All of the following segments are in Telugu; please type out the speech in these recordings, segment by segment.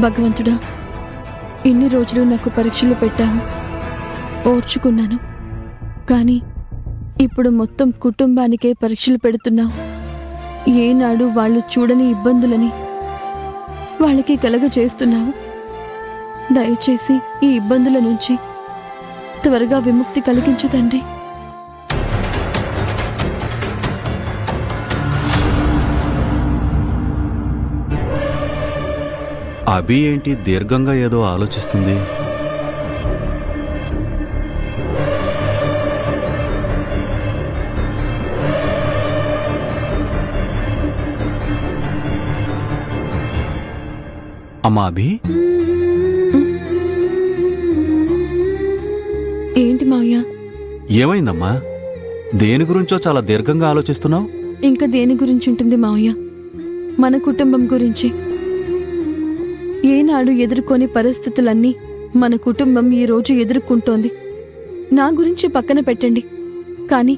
భగవంతుడా, ఇన్ని రోజులు నాకు పరీక్షలు పెట్టావు, ఓర్చుకున్నాను. కానీ ఇప్పుడు మొత్తం కుటుంబానికే పరీక్షలు పెడుతున్నావు. ఏనాడు వాళ్ళు చూడని ఇబ్బందులని వాళ్ళకి కలగజేస్తున్నావు. దయచేసి ఈ ఇబ్బందుల నుంచి త్వరగా విముక్తి కలిగించు తండ్రి. అభి ఏంటి దీర్ఘంగా ఏదో ఆలోచిస్తుంది? అమ్మా అభి, ఏంటి మావయ్య? ఏమైందమ్మా? దేని గురించో చాలా దీర్ఘంగా ఆలోచిస్తున్నావు? ఇంకా దేని గురించి ఉంటుంది మావయ్య? మన కుటుంబం గురించి. ఏనాడు ఎదుర్కొని పరిస్థితులన్నీ మన కుటుంబం ఈరోజు ఎదుర్కొంటోంది. నా గురించి పక్కన పెట్టండి, కానీ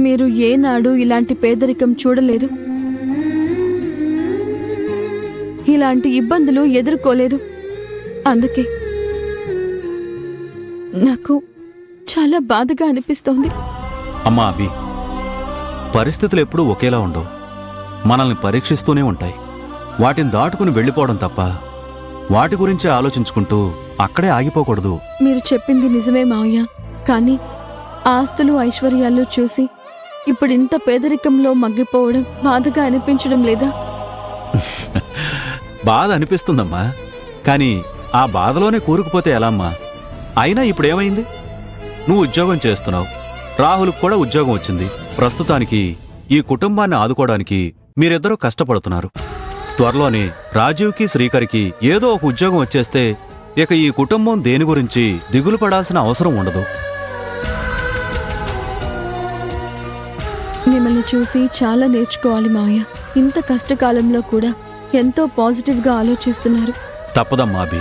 మీరు ఏనాడు ఇలాంటి పేదరికం చూడలేదు, ఇలాంటి ఇబ్బందులు ఎదుర్కోలేదు. అందుకే నాకు చాలా బాధగా అనిపిస్తోంది. అమ్మా అభి, పరిస్థితులు ఎప్పుడూ ఒకేలా ఉండవు. మనల్ని పరీక్షిస్తూనే ఉంటాయి. వాటిని దాటుకుని వెళ్ళిపోవడం తప్ప వాటి గురించి ఆలోచించుకుంటూ అక్కడే ఆగిపోకూడదు. మీరు చెప్పింది నిజమే మావయ్య, కానీ ఆస్తులు ఐశ్వర్యాలు చూసి ఇప్పుడింత పేదరికంలో మగ్గిపోవడం బాధగా అనిపించడం లేదా? బాధ అనిపిస్తుందమ్మా, కానీ ఆ బాధలోనే కూరుకుపోతే ఎలా అమ్మా? అయినా ఇప్పుడేమైంది? నువ్వు ఉద్యోగం చేస్తున్నావు, రాహుల్కి కూడా ఉద్యోగం వచ్చింది. ప్రస్తుతానికి ఈ కుటుంబాన్ని ఆదుకోవడానికి మీరిద్దరూ కష్టపడుతున్నారు. త్వరలోనే రాజీవ్కి శ్రీకరికి ఏదో ఒక ఉద్యోగం వచ్చేస్తే ఇక ఈ కుటుంబం దేని గురించి దిగులు పడాల్సిన అవసరం ఉండదు. మిమ్మల్ని చూసి చాలా నేర్చుకోవాలి మావయ్య. ఇంత కష్టకాలంలో కూడా ఎంతో పాజిటివ్గా ఆలోచిస్తున్నారు. తప్పదమ్మా అభి.